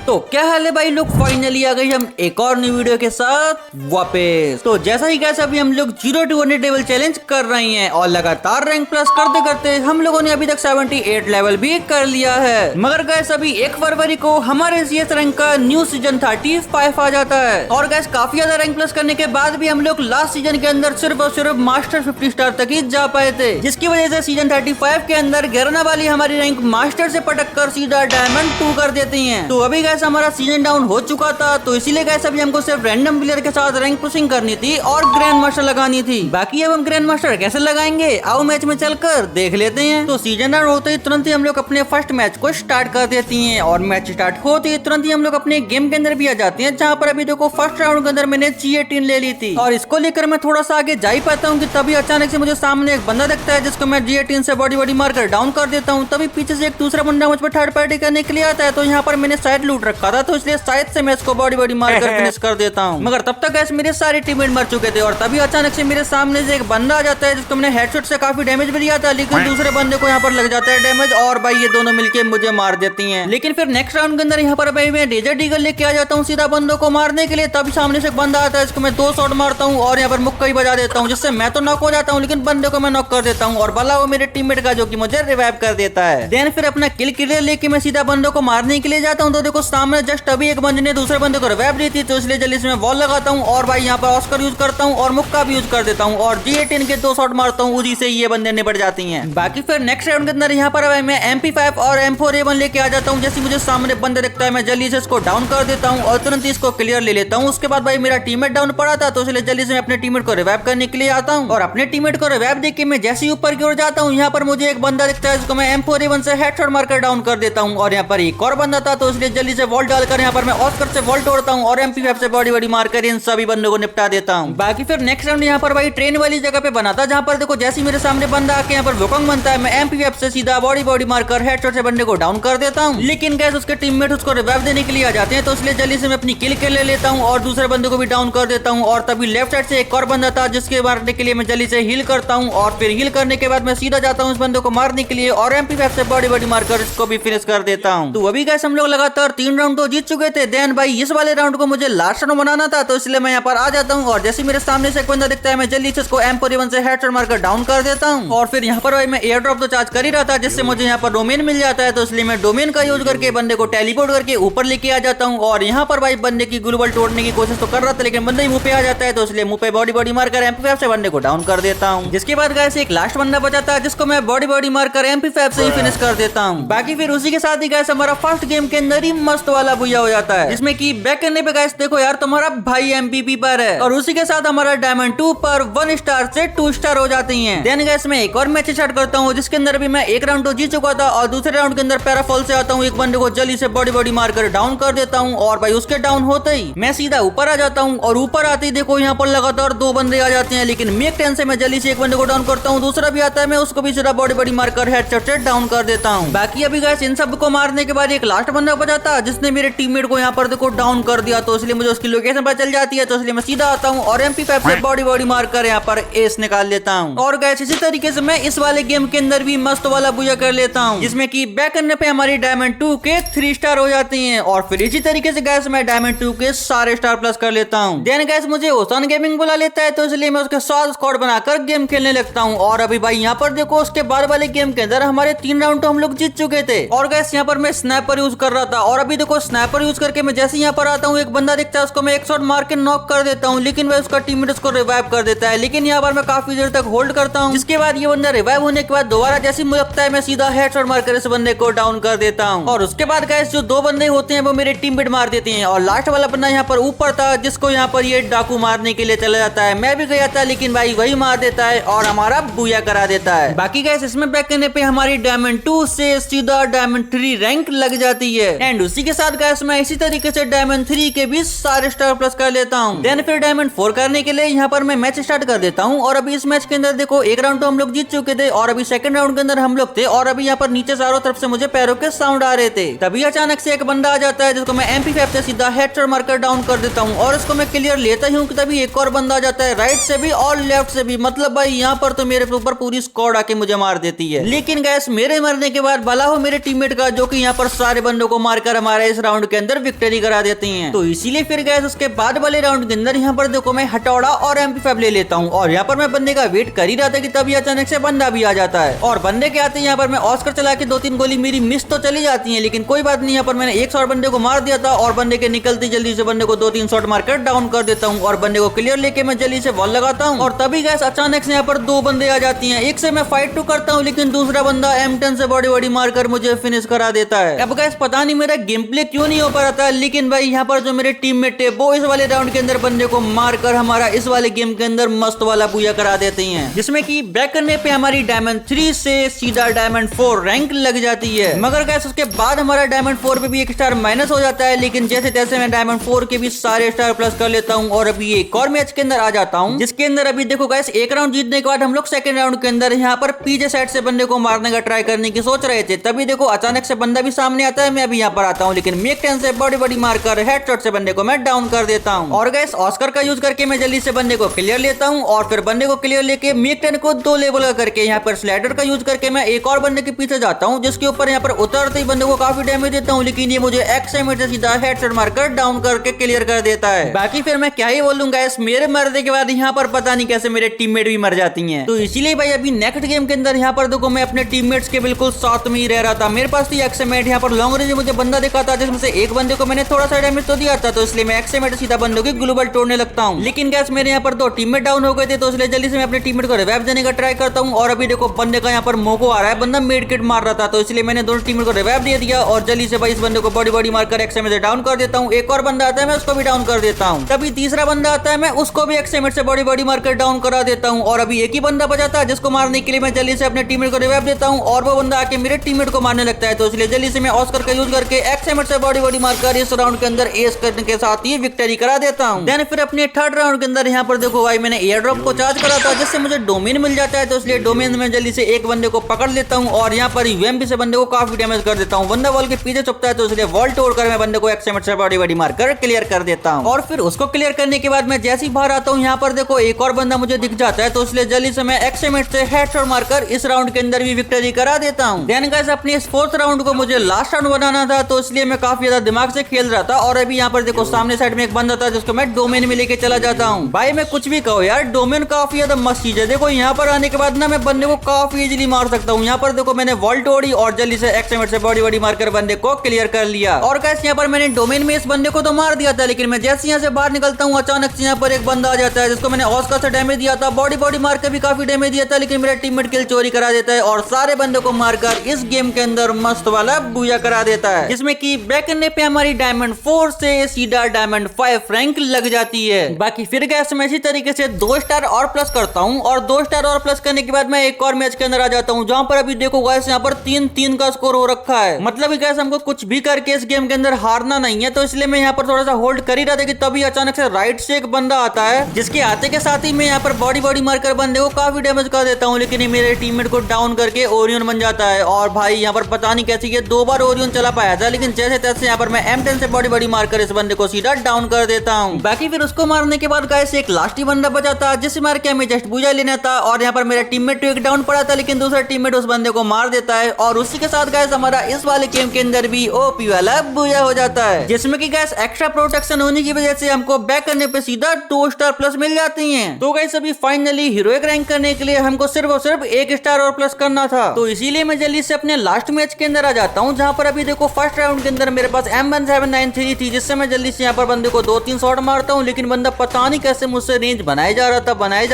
तो क्या हाल है भाई लोग, फाइनली आ गए हम एक और न्यू वीडियो के साथ वापस। तो जैसा ही कैसे अभी हम लोग 0 to 100 लेवल चैलेंज कर रहे हैं और लगातार रैंक प्लस करते करते हम लोगों ने अभी तक 78 लेवल भी कर लिया है। मगर गैस अभी 1 फरवरी को हमारे CS रैंक का न्यू सीजन 35 आ जाता है और गैस काफी ज्यादा रैंक प्लस करने के बाद भी हम लोग लास्ट सीजन के अंदर सिर्फ और सिर्फ मास्टर 50 स्टार तक ही जा पाए थे, जिसकी वजह से सीजन 35 के अंदर गिरना वाली हमारी रैंक मास्टर से पटक कर सीधा डायमंड 2 कर देती है। तो अभी गैस हमारा सीजन डाउन हो चुका था, तो इसीलिए गैस अभी हमको सिर्फ रैंडम प्लेयर के साथ रैंक पुशिंग करनी थी और ग्रैंड मास्टर लगानी थी। बाकी अब हम ग्रैंड मास्टर कैसे लगाएंगे, आओ मैच में चलकर देख लेते हैं। तो सीजन डाउन होते ही तुरंत ही हम लोग अपने फर्स्ट मैच को स्टार्ट कर देती हैं और मैच स्टार्ट होते ही तुरंत ही हम लोग अपने गेम के अंदर भी आ जाते हैं, जहाँ पर अभी देखो फर्स्ट राउंड के अंदर मैंने G18 ले ली थी और इसको लेकर मैं थोड़ा सा आगे जा ही पाता हूँ कि तभी अचानक से मुझे सामने एक बंदा दिखता है जिसको मैं G18 से बॉडी मारकर डाउन कर देता हूँ। तभी पीछे से एक दूसरा बंदा मुझ पर थर्ड पार्टी करने के लिए आता है, तो यहाँ पर मैंने शायद लूट रखा था, तो इसलिए शायद से मैं इसको बॉडी मारकर फिनिश कर देता हूँ। मगर तब तक गैस मेरे सारे टीममेट मर चुके थे और तभी अचानक से मेरे सामने से एक बंदा आ जाता है जिसको मैंने हेडशॉट से काफी डैमेज भी दिया था, लेकिन दूसरे बंदे को यहाँ पर लग जाता है डैमेज और भाई ये दोनों मिलकर मुझे मार देती है। लेकिन फिर नेक्स्ट राउंड के अंदर यहाँ पर भाई मैं डेजर्ट ईगल लेके आ जाता हूँ सीधा बंदों को मारने के लिए। तभी सामने से एक बंदा आता है, इसको मैं 2 शॉट मारता हूँ और यहाँ पर मुक्का ही बजा देता हूँ, जिससे मैं तो नॉक हो जाता हूँ लेकिन बंदे को मैं नॉक कर देता हूँ और भला वो मेरे टीममेट का जो कि मुझे रिवाइव कर देता है। देन फिर अपना किल क्लियर लेके मैं सीधा बंदों को मारने के लिए जाता हूँ, तो देखो सामने जस्ट अभी एक बंदे ने दूसरे बंदे को रिवाइव दी थी, तो इसलिए जल्दी से मैं वॉल लगाता हूँ और भाई यहाँ पर ऑस्कर यूज करता हूँ और मुक्का भी यूज कर देता हूँ और G18 के 2 शॉट मारता हूँ, उसी से ये बंदे निपट जाती हैं। बाकी फिर नेक्स्ट राउंड के अंदर यहाँ पर मैं MP5 और M4A1 लेके आ जाता हूँ। जैसे मुझे सामने बंदा दिखता है मैं जल्दी से इसको डाउन कर देता हूँ और तुरंत इसको क्लियर ले लेता हूँ। उसके बाद भाई मेरा टीममेट डाउन पड़ा था, तो इसलिए जल्दी से मैं अपने टीममेट को रिवाइव करने के लिए आता हूँ और अपने टीममेट को रिवाइव देख के मैं जैसे ही ऊपर की ओर जाता हूँ, यहाँ पर मुझे एक बंदा दिखता है जिसको मैं M4A1 से हेडशॉट मारकर डाउन कर देता हूँ और यहाँ पर एक और बंदा था, तो इसलिए जल्दी से वॉल डालकर यहाँ पर मैं ऑस्कर से वॉल तोड़ता हूँ और MP5 से बॉडी मारकर इन सभी बंदों को निपटा देता हूँ। बाकी फिर नेक्स्ट राउंड यहाँ पर भाई ट्रेन वाली जगह पे बना था, जहाँ पर देखो जैसे मेरे सामने बंदा आके यहाँ पर वोकंग बनता है, मैं MP5 से सीधा बॉडी मारकर हेडशॉट से बंदे को डाउन कर देता हूँ। लेकिन गैस उसके टीममेट उसको रिवाइव देने के लिए आ जाते हैं, तो इसलिए जल्दी से मैं अपनी किल ले लेता हूँ और दूसरे बंदे को भी डाउन कर देता हूँ। और तभी लेफ्ट साइड से एक और बंदा था जिसके मारने के लिए मैं जल्दी से हील करता हूँ और फिर हील करने के बाद मैं सीधा जाता हूँ इस बंदे को मारने के लिए और MP5 से बॉडी मारकर इसको भी फिनिश कर देता हूँ। तो अभी गैस हम लोग लगातार 3 राउंड तो जीत चुके थे। देन भाई इस वाले राउंड को मुझे लास्ट राउंड बनाना था, तो इसलिए मैं यहाँ पर आ जाता हूँ और जैसे मेरे सामने से एक बंदा दिखता है मैं जल्दी से इसको M4A1 से हेडशॉट मारकर डाउन कर देता हूँ और फिर यहाँ पर भाई मैं एयर ड्रॉप तो चार्ज कर ही रहा था, जिससे मुझे यहाँ पर डोमेन मिल जाता है, तो इसलिए मैं डोमेन का यूज करके बंदे को टेलीपोर्ट करके ऊपर लेके आ जाता हूँ और यहाँ पर भाई बंदे की ग्लूवल तोड़ने की कोशिश तो कर रहा था, लेकिन बंदे ही मुंह पे आ जाता है, तो इसलिए मुंह पे बॉडी मारकर MP5 से बंदे को डाउन कर देता हूँ। जिसके बाद गैस एक लास्ट बंदा बचा था जिसको मैं बॉडी मारकर MP5 से ही फिनिश कर देता हूँ। बाकी फिर उसी के साथ ही गैस हमारा फर्स्ट गेम के अंदर ही मस्त वाला बुया हो जाता है, जिसमें की बैक करने पे गैस देखो यार तुम्हारा भाई MVP पर है और उसी के साथ हमारा डायमंड 2 पर 1 स्टार से 2 स्टार हो जाती हैं। देन गैस मैं एक और मैच स्टार्ट करता हूँ, जिसके अंदर भी मैं एक राउंड तो जीत चुका था और दूसरे राउंड के अंदर पैराफॉल से आता हूँ, एक बंदे को जल्दी से बॉडी मारकर डाउन कर देता हूँ और भाई उसके डाउन होते ही मैं सीधा ऊपर आ जाता हूँ और ऊपर आते ही देखो यहाँ पर लगातार 2 बंदे आ जाते हैं, लेकिन मेक 10 से मैं जल्दी से एक बंदे को डाउन करता हूँ, दूसरा भी आता है मैं उसको भी सीधा बॉडी मारकर हेडशॉट से डाउन कर देता हूँ। बाकी अभी गैस इन सब को मारने के बाद एक लास्ट बंदा बचा था जिसने मेरे टीममेट को यहाँ पर देखो डाउन कर दिया, तो इसलिए मुझे उसकी लोकेशन पता चल जाती है, तो इसलिए मैं सीधा आता हूँ और MP5 से बॉडी मारकर यहाँ पर एस निकाल लेता हूँ। और गैस इसी तरीके से मैं इस वाले गेम के अंदर भी मस्त वाला बुया कर लेता हूँ, जिसमें कि बैक करने पे हमारी डायमंड 2 के 3 स्टार हो जाती हैं और फिर इसी तरीके से गैस मैं डायमंड 2 के सारे स्टार प्लस कर लेता हूँ। देन गैस मुझे ओसान गेमिंग बुला लेता है, तो इसलिए मैं उसके साथ स्क्वाड बनाकर गेम खेलने लगता हूँ। और अभी भाई यहाँ पर देखो उसके बाद वाले गेम के अंदर हमारे 3 राउंड तो हम लोग जीत चुके थे और गैस यहाँ पर मैं स्नाइपर यूज कर रहा था और अभी देखो स्नाइपर यूज करके मैं जैसे यहाँ पर आता हूँ, एक बंदा दिखता है उसको मैं एक शॉट मार के नॉक कर देता हूँ, लेकिन वह उसका टीममेट उसको रिवाइव कर देता है। लेकिन यहाँ पर मैं काफी देर तक होल्ड करता हूँ, जिसके बाद ये बंदा रिवाइव होने के बाद दोबारा जैसे मुझे लगता है मैं सीधा हेडशॉट मारकर इस बंदे को डाउन कर देता हूँ और उसके बाद गैस जो 2 बंदे होते हैं वो मेरे टीममेट मार देते हैं और लास्ट वाला बंदा यहाँ पर ऊपर था जिसको यहाँ पर ये डाकू मारने के लिए चला जाता है। मैं भी गया था लेकिन भाई वही मार देता है और हमारा बुया करा देता है। बाकी गैस इसमें बैक करने पे हमारी डायमंड 2 से सीधा डायमंड 3 रैंक लग जाती है एंड उसी के साथ गैस मैं इसी तरीके से डायमंड 3 के भी सारे स्टार प्लस कर लेता हूँ। देन फिर डायमंड 4 करने के लिए यहाँ पर मैं मैच स्टार्ट कर देता हूँ और अभी इस मैच के अंदर देखो एक राउंड तो हम लोग जीत चुके थे और अभी सेकंड राउंड के अंदर हम लोग थे और अभी यहाँ पर नीचे चारों तरफ से मुझे पैरों के साउंड आ रहे थे। तभी अचानक से एक बंदा आ जाता है जिसको मैं MP5 से सीधा हेडशॉट मारकर डाउन कर देता हूँ और इसको मैं क्लियर लेता ही हूँ कि तभी एक और बंदा आ जाता है राइट से भी और लेफ्ट से भी। मतलब भाई यहाँ पर तो मेरे ऊपर पूरी स्क्वाड आके मुझे मार देती है। लेकिन गैस मेरे मरने के बाद भला हो मेरे टीममेट का जो कि यहाँ पर सारे बंदों को मारकर हमारे इस राउंड के अंदर विक्ट्री करा देती हैं। तो इसीलिए फिर गैस उसके बाद वाले राउंड के अंदर यहाँ पर देखो मैं हथौड़ा और MP5 ले लेता हूँ और यहाँ पर मैं बंदे का वेट कर ही रहा था कि तभी अचानक से बंदा भी आ जाता है और बंदे के आते यहाँ पर मैं ऑस्कर चला के 2-3 गोली मेरी मिस तो चली जाती है, लेकिन कोई बात नहीं। यहाँ पर मैंने एक शॉट बंदे को मार दिया था और बंदे के निकलती जल्दी से बंदे को 2-3 शॉट मारकर डाउन कर देता हूँ और बंदे को क्लियर लेके मैं जल्दी से वॉल लगाता हूँ और तभी गैस अचानक से यहाँ पर 2 बंदे आ जाती हैं। एक से मैं फाइट टू करता हूँ लेकिन दूसरा बंदा M10 से बॉडी मारकर मुझे फिनिश करा देता है। अब गैस पता नहीं मेरा गेम प्ले क्यों नहीं हो पा रहा था, लेकिन भाई यहाँ पर जो मेरे टीममेट है वो इस वाले राउंड के अंदर बंदे को मारकर हमारा इस वाले गेम के अंदर मस्त वाला पूजा करा देती हैं, जिसमें कि बैक करने पे हमारी डायमंड 3 से सीधा डायमंड 4 रैंक लग जाती है। मगर गैस उसके बाद हमारा डायमंड 4 पे भी 1 स्टार माइनस हो जाता है, लेकिन जैसे तैसे मैं डायमंड 4 के भी सारे स्टार प्लस कर लेता हूँ और अभी एक और मैच के अंदर आ जाता हूँ, जिसके अंदर अभी देखो गैस एक राउंड जीतने के बाद हम लोग सेकंड राउंड के अंदर यहाँ पर पीछे साइड से बंदे को मारने का ट्राई करने की सोच रहे थे। तभी देखो अचानक से बंदा भी सामने आता है, मैं अभी यहाँ पर आता हूँ लेकिन मेक 10 से बॉडी मारकर हेडशॉट से बंदे को मैं डाउन कर देता हूँ और गैस ऑस्कर का यूज करके मैं जल्दी से बंदे को क्लियर लेता हूँ और फिर बंदे को क्लियर लेके मेक 10 को 2 लेवल करके यहाँ पर स्लाइडर का यूज करके मैं एक और बंदे के पीछे जाता हूँ, जिसके ऊपर यहाँ पर उतरते ही बंदे को काफी डैमेज देता हूँ, लेकिन ये मुझे एक्सएम से सीधा हेडशॉट मारकर डाउन करके क्लियर कर देता है। बाकी फिर मैं क्या ही बोलूंगा, इस मेरे मरने के बाद यहाँ पर पता नहीं कैसे मेरे टीममेट भी मर जाती हैं। तो इसीलिए भाई अभी नेक्स्ट गेम के अंदर यहाँ पर देखो मैं अपने टीममेट्स के बिल्कुल साथ में ही रह रहा था। मेरे पास थी एक्सएमेट, यहाँ पर लॉन्ग रेंज मुझे बंदा दिखा था जिसमें से एक बंदे को मैंने थोड़ा सा डैमेज तो दिया था, तो इसलिए मैं एक्सएमेट सीधा बंदों की ग्लोबल तोड़ने लगता हूँ। लेकिन गैस मेरे यहाँ पर 2 टीममेट डाउन हो गए थे, तो इसलिए जल्दी से मैं अपने टीममेट को रिवाइव देने का ट्राई करता हूँ और अभी देखो बंदे का यहाँ पर मोको आ रहा है, बंदा मेड किट मार रहा था, तो इसलिए मैंने दोनों टीममेट को रिवाइव दे दिया और जल्दी से भाई इस बंदे को बॉडी मारकर एक्सएमेट से डाउन कर देता हूँ। एक और बंदा आता है मैं उसको भी डाउन कर देता हूँ, तभी तीसरा बंदा आता है मैं उसको भी एक्सएमेट से बॉडी मारकर डाउन करा देता हूँ और अभी एक ही बंदा बचा था जिसको मारने के लिए मैं जल्दी से अपने टीममेट को रिवाइव देता हूँ और वो बंदा आके मेरे टीममेट को मारने लगता है, तो इसलिए जल्दी से मैं ऑस्कर का यूज करके एक्सएमेट से बॉडी मारकर इस राउंड के अंदर एस करने के साथ ही विक्ट्री करा देता हूँ। देन फिर अपने थर्ड राउंड के अंदर यहाँ पर देखो भाई मैंने एयर ड्रॉप को चार्ज करा था जिससे मुझे डोमेन मिल जाता है, तो इसलिए डोमेन में जल्दी से एक बंदे को पकड़ लेता हूँ और यहाँ पर यूएमपी से बंदे को काफी डैमेज कर देता हूँ। बंदा वॉल के पीछे छुपता है, तो इसलिए वॉल तोड़कर मैं बंदे को एक्सएमेट से बॉडी मारकर क्लियर कर देता हूँ और फिर उसको क्लियर करने के बाद मैं जैसे ही बाहर आता हूँ यहाँ पर देखो एक और बंदा मुझे दिख जाता है, तो इसलिए जल्दी से मैं एक्सएमेट से हेडशॉट मारकर इस राउंड के अंदर भी विक्ट्री करा देता हूँ। देन गाइस अपने इस फोर्थ राउंड को मुझे लास्ट राउंड बनाना था, तो इसलिए मैं काफी ज्यादा दिमाग से खेल रहा था और अभी यहाँ पर देखो सामने साइड में एक बंदा था जिसको मैं डोमेन में लेके चला जाता हूँ। भाई मैं कुछ भी कहूँ यार, डोमेन काफी ज्यादा मस्त चीज है। देखो यहाँ पर आने के बाद ना मैं बंदे को काफी इजीली मार सकता हूँ। यहाँ पर देखो मैंने वॉल तोड़ी और जल्दी से एक्सएमेट से बॉडी मारकर बंदे को क्लियर कर लिया और गाइस यहाँ पर मैंने डोमेन में इस बंदे को तो मार दिया था, लेकिन मैं जैसे यहाँ से बाहर निकलता हूँ अचानक से यहाँ पर एक बंदा आ जाता है जिसको मैंने ऑस्कर से डैमेज दिया था, बॉडी मार के भी काफी डैमेज दिया था, लेकिन मेरा टीममेट किल चोरी करा देता है और सारे बंदे को मारकर इस गेम के अंदर मस्त वाला बूया करा देता है, जिसमें कि बैक करने पे हमारी डायमंड 4 से सीधा डायमंड 5 रैंक लग जाती है। बाकी फिर गैस मैं इसी तरीके से 2 स्टार और प्लस करता हूँ और 2 स्टार और प्लस करने के बाद मैं एक और मैच के अंदर आ जाता हूँ जहाँ पर अभी देखो गैस यहाँ पर 3-3 का स्कोर हो रखा है। मतलब गैस हमको कुछ भी करके इस गेम के अंदर हारना नहीं है, तो इसलिए मैं यहाँ पर थोड़ा सा होल्ड कर ही रहा था कि तभी अचानक से राइट से एक बंदा आता है, जिसके आते के साथ ही मैं यहाँ पर बॉडी मारकर बंदे को काफी डैमेज कर देता हूँ, लेकिन मेरे टीममेट को डाउन करके ओरियन बन जाता है और भाई यहाँ पर पता नहीं कैसे ये 2 बार ओरियन चला पाया था, लेकिन जैसे तैसे यहाँ पर मैं M10 से बॉडी मारकर इस बंदे को सीधा डाउन कर देता हूँ। बाकी फिर उसको मारने के बाद गाइस एक लास्ट ही बंदा बचा था जिसे मार के हमें जस्ट बूजा लेना था और यहाँ पर मेरा टीममेट एक डाउन पड़ा था, लेकिन दूसरा टीममेट उस बंदे को मार देता है और उसी के साथ गाइस हमारा इस वाले गेम के अंदर भी ओपी वाला बूजा हो जाता है, जिसमें कि गाइस एक्स्ट्रा प्रोटेक्शन होने की वजह से हमको बैक करने पे सीधा 2 स्टार प्लस मिल जाती हैं। तो गाइस अभी फाइनली हीरोइक रैंक करने के लिए हमको सिर्फ और सिर्फ 1 स्टार और प्लस करना था, तो इसीलिए मैं जल्दी से अपने लास्ट मैच के अंदर आ जाता हूँ जहाँ पर अभी देखो फर्स्ट राउंड के अंदर मेरे पास M1793 थी, जिससे मैं जल्दी से यहाँ पर बंदे को 2-3 शॉट मारता हूँ, लेकिन बंदा पता नहीं कैसे मुझसे रेंज बनाया जा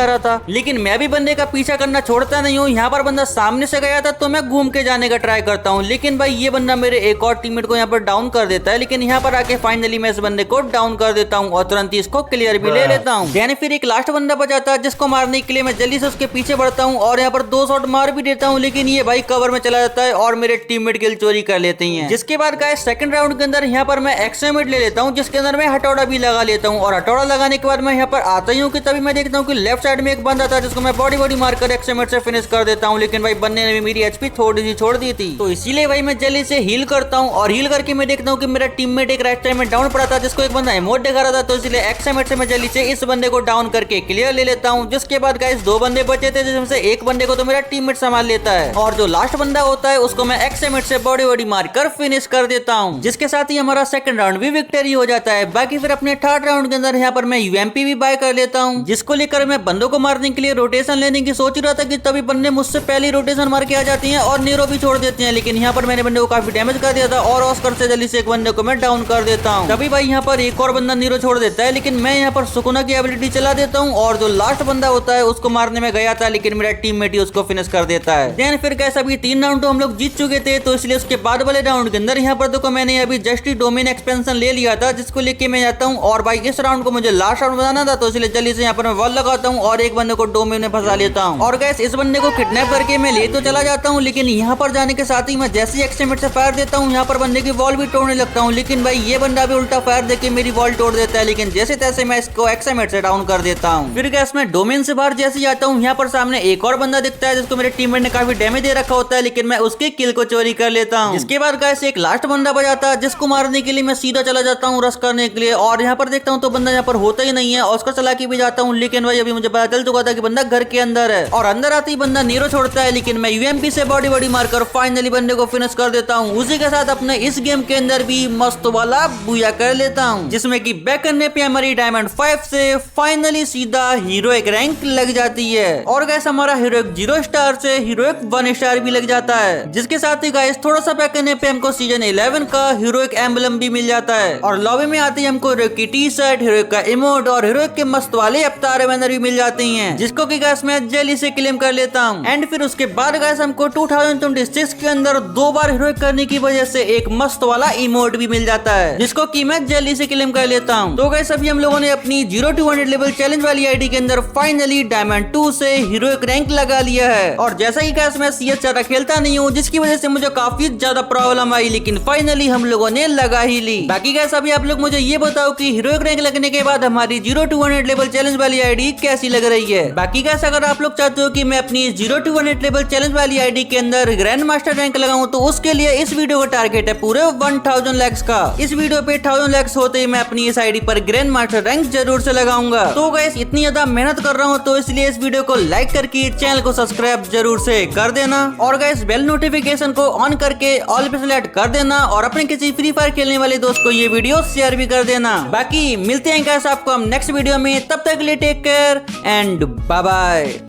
रहा था, लेकिन मैं भी बंदे का पीछा करना छोड़ता नहीं हूँ। यहाँ पर बंदा सामने से गया था तो मैं घूम के जाने का ट्राई करता हूँ, लेकिन भाई ये बंदा मेरे एक और टीममेट को यहाँ पर डाउन कर देता है, लेकिन यहाँ पर आके फाइनली मैं इस बंदे को डाउन कर देता हूँ और तुरंत ही इसको क्लियर भी ले लेता हूँ। यानी फिर एक लास्ट बंदा बचाता है जिसको मारने के लिए मैं जल्दी से उसके पीछे बढ़ता हूँ और यहाँ पर 2 शॉट मार भी देता हूँ, लेकिन ये भाई कवर में चला जाता है और मेरे टीममेट किल चोरी कर लेते हैं। जिसके बाद गाइस सेकंड राउंड के अंदर यहाँ पर मैं एक्सएमेट ले लेता हूँ, जिसके अंदर मैं हथौड़ा भी लगा लेता हूँ और हथौड़ा लगाने के बाद मैं यहाँ पर आता ही हूँ कि तभी मैं देखता हूँ कि लेफ्ट साइड में एक बंदा था जिसको मैं बॉडी मारकर एक्सएमेट से फिनिश कर देता हूँ, लेकिन भाई बंदे ने भी मेरी एचपी थोड़ी सी छोड़ दी थी, तो इसीलिए भाई मैं जल्दी से हील करता हूँ और हील करके मैं देखता हूँ कि मेरा टीममेट एक राइट साइड में डाउन पड़ा था जिसको एक बंदा इमोट दिखा रहा था, तो इसलिए एक्सएमेट से मैं जल्दी से इस बंदे को डाउन करके क्लियर ले लेता हूँ। जिसके बाद गाइस 2 बंदे बचे थे जिसमें से एक बंदे को तो मेरा टीममेट संभाल लेता है और जो लास्ट बंदा होता है उसको मैं एक्सएमेट से बॉडी मारकर फिनिश कर देता लेता हूँ, जिसके साथ ही हमारा सेकंड राउंड भी विक्ट्री हो जाता है। बाकी फिर अपने थर्ड राउंड के अंदर यहाँ पर मैं यूएमपी भी बाय कर लेता हूँ, जिसको लेकर मैं बंदों को मारने के लिए रोटेशन लेने की सोच रहा था कि तभी बंदे मुझसे पहले रोटेशन मार के आ जाती हैं और नीरो भी छोड़ देते हैं। लेकिन यहाँ पर मैंने बंदे को काफी डैमेज कर दिया था और ऑस्कर से जल्दी से एक बंदे को मैं डाउन कर देता हूँ। तभी भाई यहाँ पर एक और बंदा नीरो छोड़ देता है, लेकिन मैं यहाँ पर सुकुना की एबिलिटी चला देता हूँ और जो लास्ट बंदा होता है उसको मारने में गया था, लेकिन मेरा टीममेट ही उसको फिनिश कर देता है। देन फिर कैसा भी 3 राउंड तो हम लोग जीत चुके थे, तो इसलिए उसके बाद वाले राउंड के अंदर यहाँ पर देखो मैंने अभी जस्ट ही डोमेन एक्सपेंशन ले लिया था, जिसको लेके मैं जाता हूँ। और भाई इस राउंड को मुझे लास्ट राउंड बनाना था, तो इसलिए जल्दी से यहाँ पर मैं वॉल लगाता हूँ और एक बंदे को डोमेन में फंसा लेता हूँ। और गैस इस बंदे को किडनैप करके मैं ले तो चला जाता हूँ, लेकिन यहाँ पर जाने के साथ ही मैं जैसे ही एक्सटेमेट से फायर देता हूँ यहाँ पर बंदे की वॉल भी तोड़ने लगता हूँ। लेकिन भाई ये बंदा भी उल्टा फायर देके मेरी वॉल तोड़ देता है, लेकिन जैसे तैसे मैं इसको एक्सटेमेट से डाउन कर देता हूँ। फिर गैस मैं डोमेन से बाहर जैसे ही आता हूँ यहाँ पर सामने एक और बंदा दिखता है, जिसको मेरे टीममेट ने काफी डैमेज दे रखा होता है, लेकिन मैं उसके किल को चोरी कर लेता हूँ। इसके बाद गैस एक लास्ट बंदा बजाता है, जिसको मारने के लिए मैं सीधा चला जाता हूँ रश करने के लिए। और यहाँ पर देखता हूँ तो बंदा यहाँ पर होता ही नहीं है, उसको चला के भी जाता हूँ, लेकिन भाई अभी मुझे पता चल चुका था कि बंदा घर के अंदर है। और अंदर आते ही बंदा नीरो छोड़ता है, लेकिन मैं यूएमपी से बॉडी मारकर फाइनली बंदे को फिनिश कर देता हूँ। उसी के साथ अपने इस गेम के अंदर भी मस्त वाला बुया कर लेता हूँ, जिसमें कि बैक करने पे हमारी डायमंड 5 से फाइनली सीधा हीरोइक रैंक लग जाती है। और गैस हमारा हीरोइक 0 स्टार से हीरोइक 1 स्टार भी लग जाता है, जिसके साथ ही गाइस थोड़ा सा बैक करने पे हमको सीजन 11 का हीरोइक एम्बलम भी मिल जाता है। और लॉबी में आते ही हमको हीरोइक की टी शर्ट, हीरोइक का इमोट और हीरोइक के मस्त वाले अवतार बैनर भी मिल जाते हैं, जिसको कि गाइस मैं जल्दी से क्लेम कर लेता हूँ। एंड फिर उसके बाद गाइस हमको 2026 के अंदर 2 बार हीरोइक करने की वजह से एक मस्त वाला इमोट भी मिल जाता है, जिसको कि मैं जल्दी से क्लेम कर लेता हूँ। तो गाइस अभी हम लोगों ने अपनी 0 to 100 लेवल चैलेंज वाली आईडी के अंदर फाइनली डायमंड 2 से हीरोइक रैंक लगा लिया है। और जैसा कि गाइस मैं CS ज्यादा खेलता नहीं हूँ, जिसकी वजह से मुझे काफी ज्यादा प्रॉब्लम आई, लेकिन फाइनली हम लोगों ने लगा ही ली। बाकी गाइस अभी आप लोग मुझे ये बताओ कि हीरोइक रैंक लगने के बाद हमारी 0 to 100 लेवल चैलेंज वाली आईडी कैसी लग रही है। बाकी गाइस अगर आप लोग चाहते हो कि मैं अपनी 0 to 100 लेवल चैलेंज वाली आईडी के अंदर ग्रैंड मास्टर रैंक लगाऊं, तो उसके लिए इस वीडियो का टारगेट है पूरे 1000 लाइक्स का। इस वीडियो पे 1000 लाइक्स होते ही मैं अपनी इस आईडी पर ग्रैंड मास्टर रैंक जरूर से लगाऊंगा। तो गाइस इतनी ज्यादा मेहनत कर रहा हूँ, तो इसलिए इस वीडियो को लाइक करके चैनल को सब्सक्राइब जरूर से कर देना। और गाइस बेल नोटिफिकेशन को ऑन करके ऑल पे सेलेक्ट कर देना और अपने किसी फ्री फायर खेलने वाले दोस्त को ये वीडियो शेयर भी कर देना। बाकी मिलते हैं गाइस आपको हम नेक्स्ट वीडियो में, तब तक के लिए take care and bye bye.